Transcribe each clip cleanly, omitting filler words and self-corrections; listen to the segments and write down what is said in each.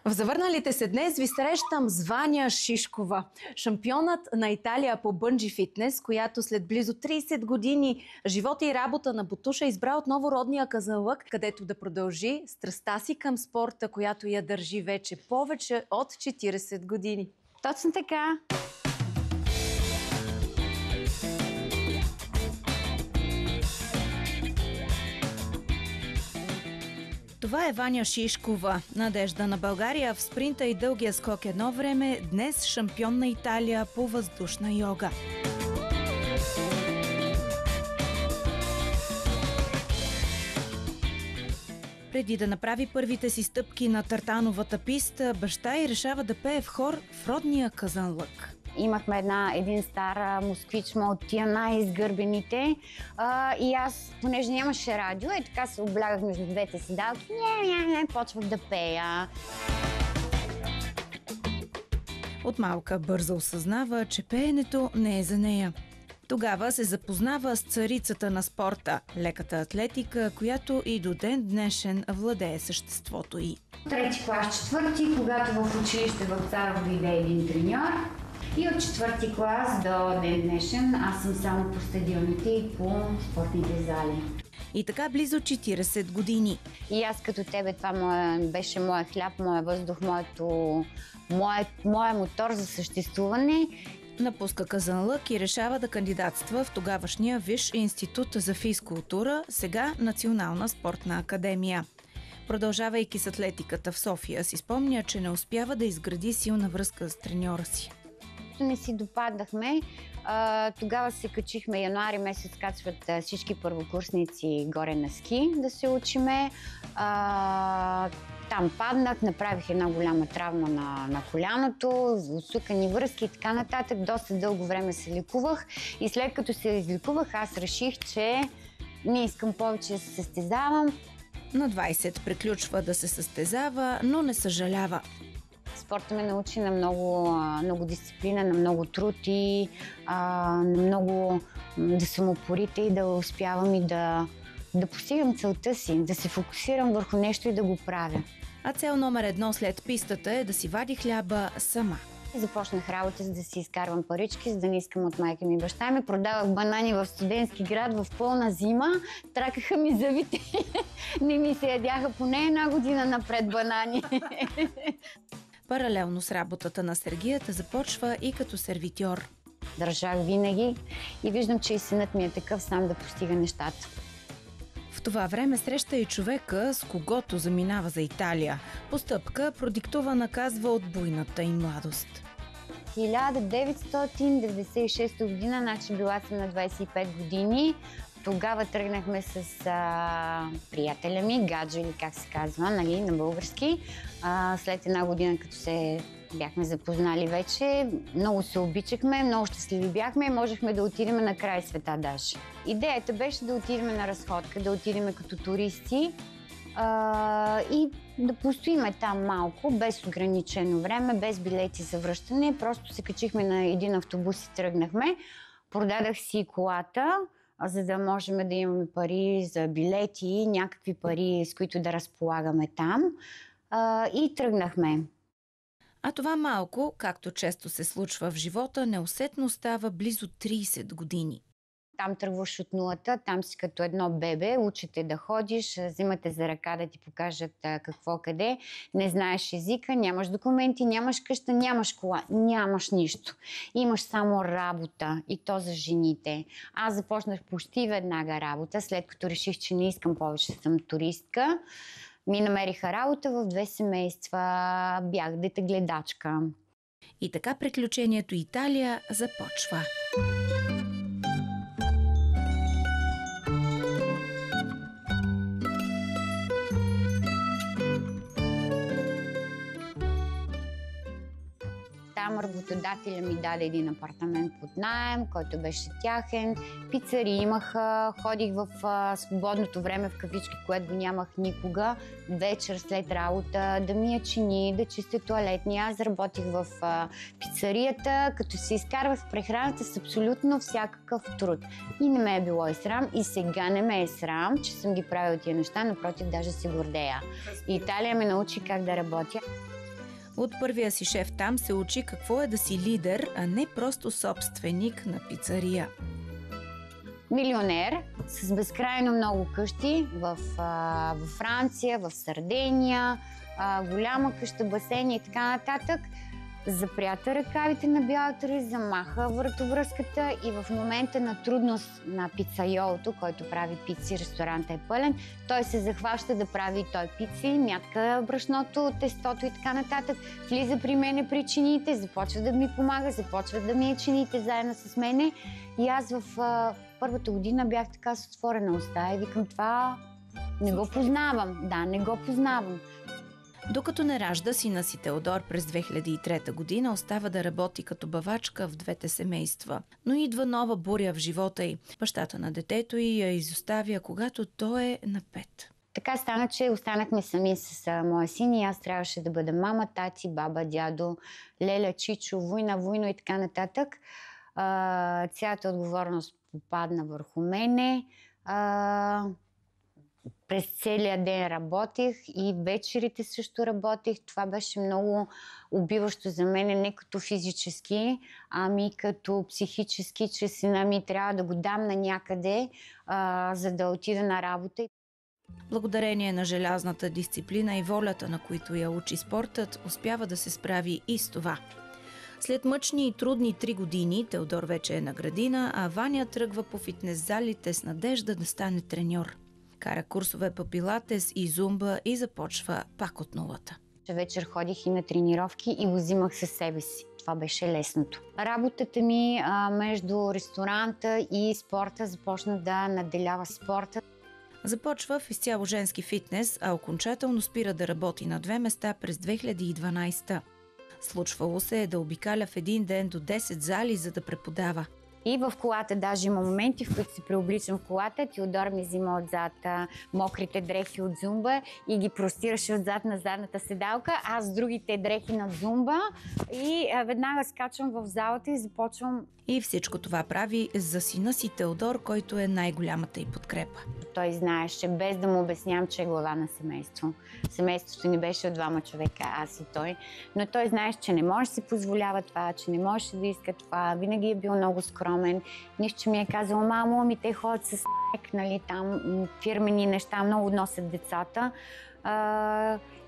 В завърналите се днес ви срещам с Ваня Шишкова, шампионът на Италия по бънджи фитнес, която след близо 30 години живота и работа на бутуша избра отново родния Казанлък, където да продължи страстта си към спорта, която я държи вече повече от 40 години. Точно така! Това е Ваня Шишкова, надежда на България в спринта и дългия скок едно време, днес шампион на Италия по въздушна йога. Преди да направи първите си стъпки на тартановата писта, баща й решава да пее в хор в родния Казанлък. Имахме един стар москвич, от тия най-изгърбените. И аз, понеже нямаше радио, и така се облягах между двете седалки, почвах да пея. От малка бързо осъзнава, че пеенето не е за нея. Тогава се запознава с царицата на спорта, леката атлетика, която и до ден днешен владее съществото й. Трети клас, четвърти, когато в училище в Царов дойде един треньор. И от четвърти клас до ден днешен аз съм само по стадионите и по спортните зали. И така близо 40 години. И аз като тебе, това беше моя хляб, моя въздух, моя мотор за съществуване. Напуска Казанлък и решава да кандидатства в тогавашния Висш институт за физкултура, сега Национална спортна академия. Продължавайки с атлетиката в София, си спомня, че не успява да изгради силна връзка с треньора си. Не си допаднахме. Тогава се качихме, януари месец качват всички първокурсници горе на ски да се учиме. Там паднах, направих една голяма травма на коляното, усукани връзки и така нататък. Доста дълго време се лекувах и след като се излекувах, аз реших, че не искам повече да се състезавам. На 20 приключва да се състезава, но не съжалява. Спорта ме научи на много дисциплина, на много труд и на много да съм упорита и да успявам и да постигам целта си, да се фокусирам върху нещо и да го правя. А цел номер 1 след пистата е да си вади хляба сама. Започнах работа, за да си изкарвам парички, за да не искам от майка ми и баща ми. Продавах банани в студентски град в пълна зима. Тракаха ми зъбите. Не ми се ядяха поне една година напред банани. Паралелно с работата на Сергията започва и като сервитьор. Държах винаги и виждам, че и синът ми е такъв сам да постига нещата. В това време среща и човека, с когото заминава за Италия. Постъпка, продиктувана, казва, от буйната им младост. 1996 година, значи била съм на 25 години. Тогава тръгнахме с приятеля ми, Гаджо или как се казва, нали, на български. След една година, като се бяхме запознали вече, много се обичахме, много щастливи бяхме и можехме да отидем на край света даже. Идеята беше да отидем на разходка, да отидем като туристи и да постоиме там малко, без ограничено време, без билети за връщане. Просто се качихме на един автобус и тръгнахме. Продадах си колата, за да можем да имаме пари за билети, някакви пари, с които да разполагаме там. И тръгнахме. А това малко, както често се случва в живота, неусетно става близо 30 години. Там тръгваш от нулата, там си като едно бебе, учите да ходиш, взимате за ръка да ти покажат какво къде, не знаеш езика, нямаш документи, нямаш къща, нямаш кола, нямаш нищо. Имаш само работа и то за жените. Аз започнах почти веднага работа, след като реших, че не искам повече да съм туристка. Ми намериха работа в 2 семейства, бях детегледачка. И така приключението Италия започва. Там работодателя ми даде един апартамент под наем, който беше тяхен. Пицари имаха, ходих в свободното време в кафички, което го нямах никога. Вечер след работа да мия чини, да чистя тоалетни. Аз работих в пицарията, като се изкарвах в прехраната с абсолютно всякакъв труд. И не ме е било и срам, и сега не ме е срам, че съм ги правила тия неща, напротив, даже се гордея. И Италия ме научи как да работя. От първия си шеф там се учи какво е да си лидер, а не просто собственик на пицария. Милионер с безкрайно много къщи в Франция, в Сардения, голяма къща, басейни и така нататък. Запрята ръкавите на бялата риза, замаха вратовръзката и в момента на трудност на пицайолото, който прави пици, ресторанта е пълен, той се захваща да прави той пици, мятка брашното, тестото и така нататък. Влиза при мене при чиниите, започва да ми помага, започва да ми чиниите заедно с мене. И аз в първата година бях така с отворена уста и викам, това не го познавам. Да, не го познавам. Докато не ражда сина си Теодор през 2003 година, остава да работи като бавачка в двете семейства. Но идва нова буря в живота й. Бащата на детето й я изоставя, когато той е на 5. Така стана, че останахме сами с моя син и аз трябваше да бъда мама, тати, баба, дядо, леля, чичо, война и така нататък. Цялата отговорност попадна върху мене. През целия ден работех и вечерите също работех. Това беше много убиващо за мен, не като физически, ами като психически, че сина ми трябва да го дам на някъде, за да отида на работа. Благодарение на желязната дисциплина и волята, на които я учи спортът, успява да се справи и с това. След мъчни и трудни 3 години Теодор вече е на градина, а Ваня тръгва по фитнес залите с надежда да стане треньор. Кара курсове по пилатес и зумба и започва пак от нулата. Вечер ходих и на тренировки и го взимах със себе си. Това беше лесното. Работата ми между ресторанта и спорта започна да наделява спорта. Започва в изцяло женски фитнес, а окончателно спира да работи на 2 места през 2012. Случвало се е да обикаля в един ден до 10 зали, за да преподава. И в колата даже има моменти, в които се преобличам в колата. Теодор ми взима отзад мокрите дрехи от зумба и ги простираше отзад на задната седалка. Аз с другите дрехи на зумба и веднага скачам в залата и започвам. И всичко това прави за сина си Теодор, който е най-голямата й подкрепа. Той знаеше, без да му обяснявам, че е глава на семейство. Семейството ни беше от 2 човека, аз и той. Но той знаеше, че не може да си позволява това, че не може да иска това. Винаги е бил много скромен. Нищо, че ми е казал, мамо, ми те ходят с нали, там фирмени неща, много носят децата.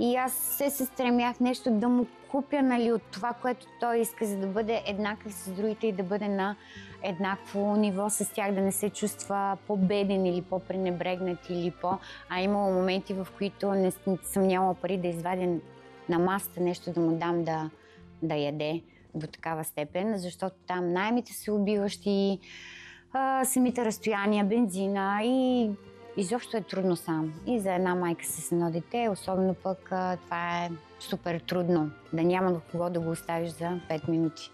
И аз се стремях нещо да му купя, нали, от това, което той иска, за да бъде еднакъв с другите и да бъде на еднакво ниво с тях, да не се чувства по-беден или по-пренебрегнат или А имало моменти, в които не съм нямала пари да извадя на масата нещо да му дам да яде до такава степен, защото там наемите са убиващи, самите разстояния, бензина и изобщо е трудно сам. И за една майка с едно дете, особено пък това е супер трудно, да няма до кого да го оставиш за 5 минути.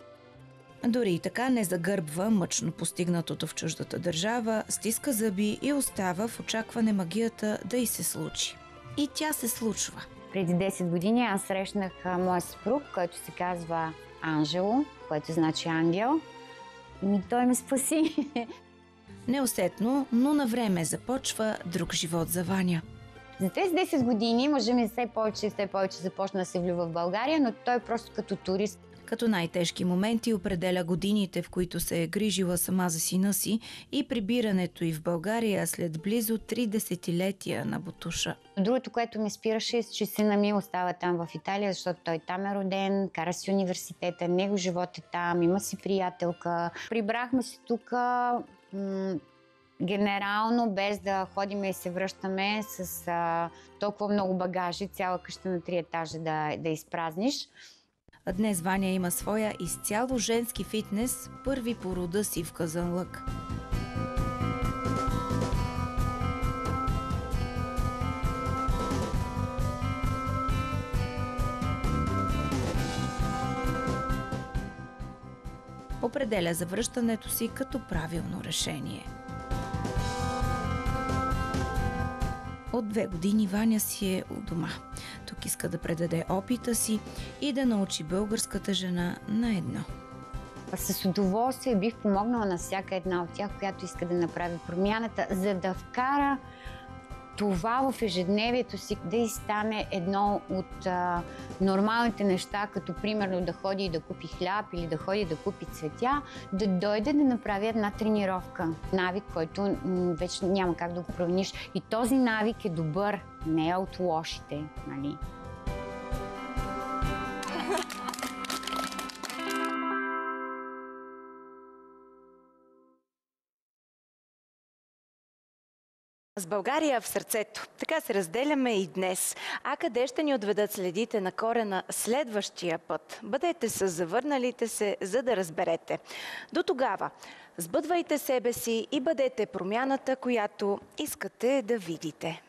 Дори и така не загърбва мъчно постигнатото в чуждата държава, стиска зъби и остава в очакване магията да й се случи. И тя се случва. Преди 10 години аз срещнах моя съпруг, който се казва Анжело, което значи ангел. И той ме спаси. Неусетно, но на време започва друг живот за Ваня. За тези 10 години мъжът ми все повече започна да се влюбва в България, но той просто като турист. Като най-тежки моменти определя годините, в които се е грижила сама за сина си и прибирането й в България след близо 3 десетилетия на Бутуша. Другото, което ме спираше, е, че сина ми остава там в Италия, защото той там е роден, кара си университета, него живот е там, има си приятелка. Прибрахме се тук генерално, без да ходим и се връщаме с толкова много багажи, цяла къща на 3 етажа да изпразниш. А днес Ваня има своя изцяло женски фитнес, първи по рода си в Казанлък. Определя завръщането си като правилно решение. От 2 години Ваня си е у дома. Тук иска да предаде опита си и да научи българската жена на едно. С удоволствие бих помогнала на всяка една от тях, която иска да направи промяната, за да вкара това в ежедневието си да и стане едно от нормалните неща, като примерно да ходи и да купи хляб или да ходи да купи цветя, да дойде да направи една тренировка. Навик, който вече няма как да го промениш. И този навик е добър, не е от лошите, нали? С България в сърцето. Така се разделяме и днес. А къде ще ни отведат следите на корена следващия път? Бъдете с завърналите се, за да разберете. До тогава, сбъдвайте себе си и бъдете промяната, която искате да видите.